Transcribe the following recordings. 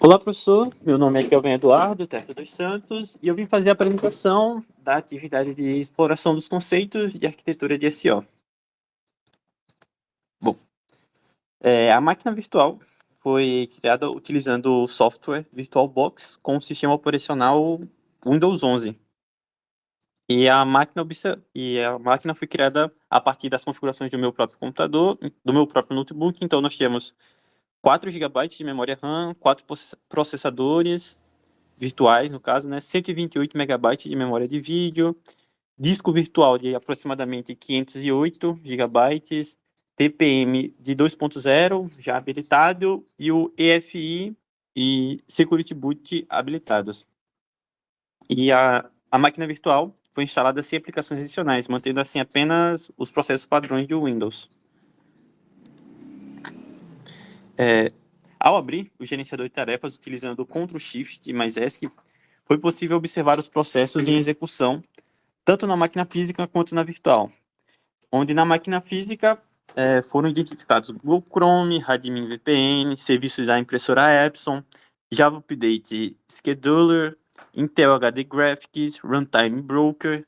Olá, professor. Meu nome é Kelvin Eduardo Terto dos Santos e eu vim fazer a apresentação da atividade de exploração dos conceitos de arquitetura de SEO. Bom, a máquina virtual foi criada utilizando o software VirtualBox com o sistema operacional Windows 11. E a máquina foi criada a partir das configurações do meu próprio computador, do meu próprio notebook. Então, nós temos 4 GB de memória RAM, 4 processadores virtuais, no caso, né? 128 megabytes de memória de vídeo, disco virtual de aproximadamente 508 gigabytes, TPM de 2.0 já habilitado e o EFI e Security Boot habilitados. E a máquina virtual foi instalada sem aplicações adicionais, mantendo assim apenas os processos padrões de Windows. Ao abrir o gerenciador de tarefas utilizando o Ctrl+Shift mais ESC, foi possível observar os processos em execução tanto na máquina física quanto na virtual, onde na máquina física foram identificados Google Chrome, Radmin VPN, serviços da impressora Epson, Java Update Scheduler, Intel HD Graphics, Runtime Broker,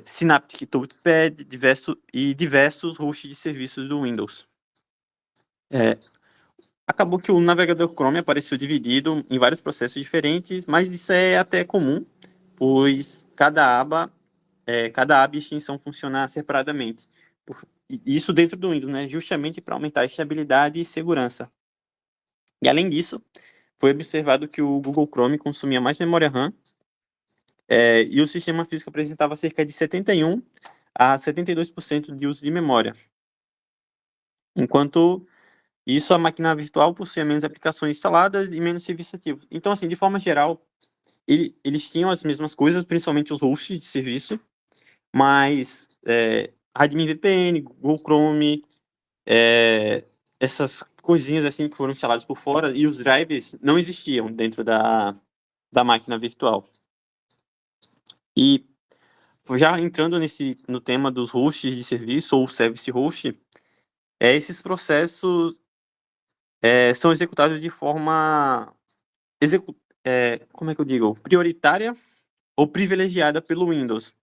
Synaptic Touchpad diversos hosts de serviços do Windows. Acabou que o navegador Chrome apareceu dividido em vários processos diferentes, mas isso é até comum, pois cada aba e extensão funciona separadamente. Isso dentro do Windows, né? Justamente para aumentar a estabilidade e segurança. E além disso, foi observado que o Google Chrome consumia mais memória RAM e o sistema físico apresentava cerca de 71 a 72% de uso de memória. Enquanto isso, a máquina virtual possuía menos aplicações instaladas e menos serviços ativos. Então, assim, de forma geral, eles tinham as mesmas coisas, principalmente os hosts de serviço, mas Admin VPN, Google Chrome, essas coisinhas assim que foram instaladas por fora e os drivers não existiam dentro da máquina virtual. E já entrando no tema dos hosts de serviço ou service host, esses processos são executados de forma como é que eu digo? Prioritária ou privilegiada pelo Windows.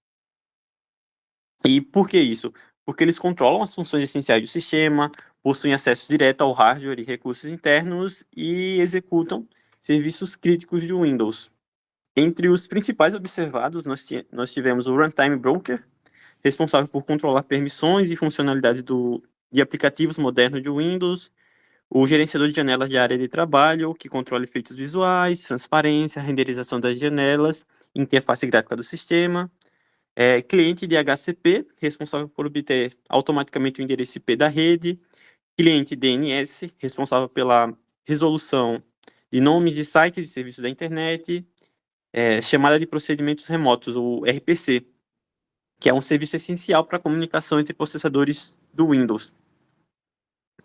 E por que isso? Porque eles controlam as funções essenciais do sistema, possuem acesso direto ao hardware e recursos internos e executam serviços críticos do Windows. Entre os principais observados, nós tivemos o Runtime Broker, responsável por controlar permissões e funcionalidades de aplicativos modernos de Windows, o gerenciador de janelas de área de trabalho, que controla efeitos visuais, transparência, renderização das janelas, interface gráfica do sistema, cliente de HCP, responsável por obter automaticamente o endereço IP da rede, cliente DNS, responsável pela resolução de nomes de sites e serviços da internet, chamada de procedimentos remotos, o RPC, que é um serviço essencial para a comunicação entre processadores do Windows.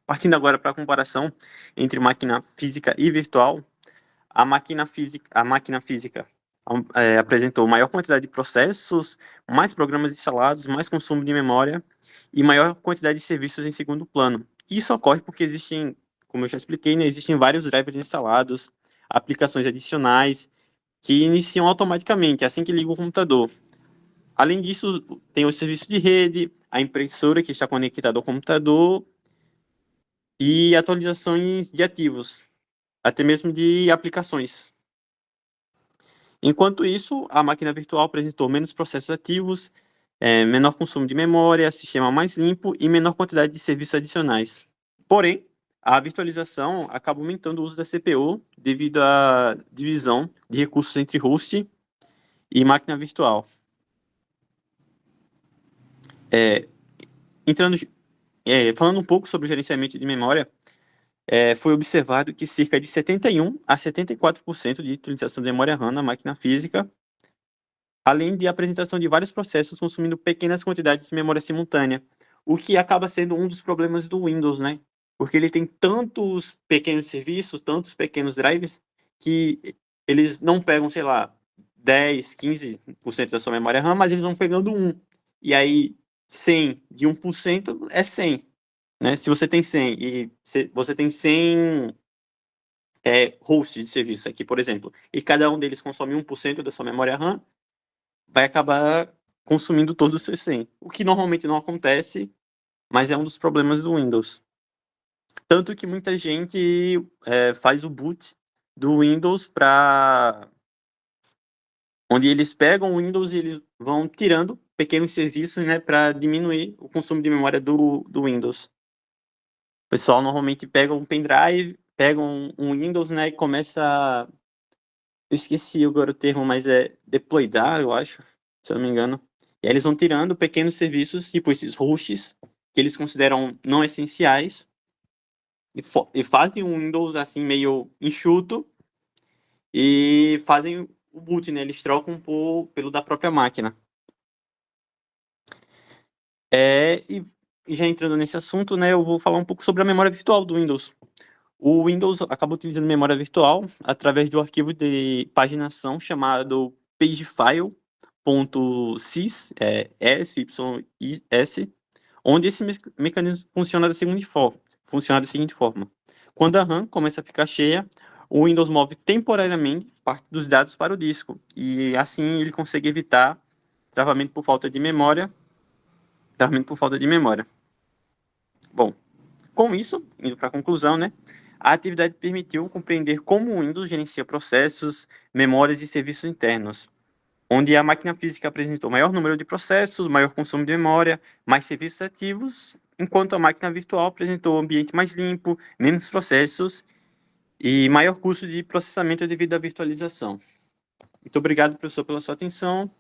Partindo agora para a comparação entre máquina física e virtual, a máquina física apresentou maior quantidade de processos, mais programas instalados, mais consumo de memória e maior quantidade de serviços em segundo plano. Isso ocorre porque existem, como eu já expliquei, né, existem vários drivers instalados, aplicações adicionais que iniciam automaticamente assim que liga o computador. Além disso, tem o serviço de rede, a impressora que está conectada ao computador e atualizações de ativos, até mesmo de aplicações. Enquanto isso, a máquina virtual apresentou menos processos ativos, menor consumo de memória, sistema mais limpo e menor quantidade de serviços adicionais. Porém, a virtualização acaba aumentando o uso da CPU devido à divisão de recursos entre host e máquina virtual. Falando um pouco sobre o gerenciamento de memória, foi observado que cerca de 71 a 74% de utilização de memória RAM na máquina física, além de apresentação de vários processos consumindo pequenas quantidades de memória simultânea, o que acaba sendo um dos problemas do Windows, né? Porque ele tem tantos pequenos serviços, tantos pequenos drives, que eles não pegam, sei lá, 10, 15% da sua memória RAM, mas eles vão pegando 1. E aí, 100 de 1% é 100. Né? Se você tem 100 e você tem 100 hosts de serviço aqui, por exemplo, e cada um deles consome 1% da sua memória RAM, vai acabar consumindo todo o seu 100, o que normalmente não acontece, mas é um dos problemas do Windows. Tanto que muita gente faz o boot do Windows para onde eles pegam o Windows e eles vão tirando pequenos serviços, né, para diminuir o consumo de memória do Windows. O pessoal normalmente pega um pendrive, pega um Windows, né, e começa eu esqueci agora o termo, mas é deployar, eu acho, se eu não me engano. E aí eles vão tirando pequenos serviços, tipo esses hosts, que eles consideram não essenciais, e fazem um Windows assim meio enxuto, e fazem o boot, né? Eles trocam pelo da própria máquina. E já entrando nesse assunto, né, eu vou falar um pouco sobre a memória virtual do Windows. O Windows acaba utilizando memória virtual através do arquivo de paginação chamado pagefile.sys, SYS, onde esse mecanismo funciona da seguinte forma. Quando a RAM começa a ficar cheia, o Windows move temporariamente parte dos dados para o disco, e assim ele consegue evitar travamento por falta de memória. Bom, com isso, indo para a conclusão, né? A atividade permitiu compreender como o Windows gerencia processos, memórias e serviços internos, onde a máquina física apresentou maior número de processos, maior consumo de memória, mais serviços ativos, enquanto a máquina virtual apresentou um ambiente mais limpo, menos processos e maior custo de processamento devido à virtualização. Muito obrigado, professor, pela sua atenção.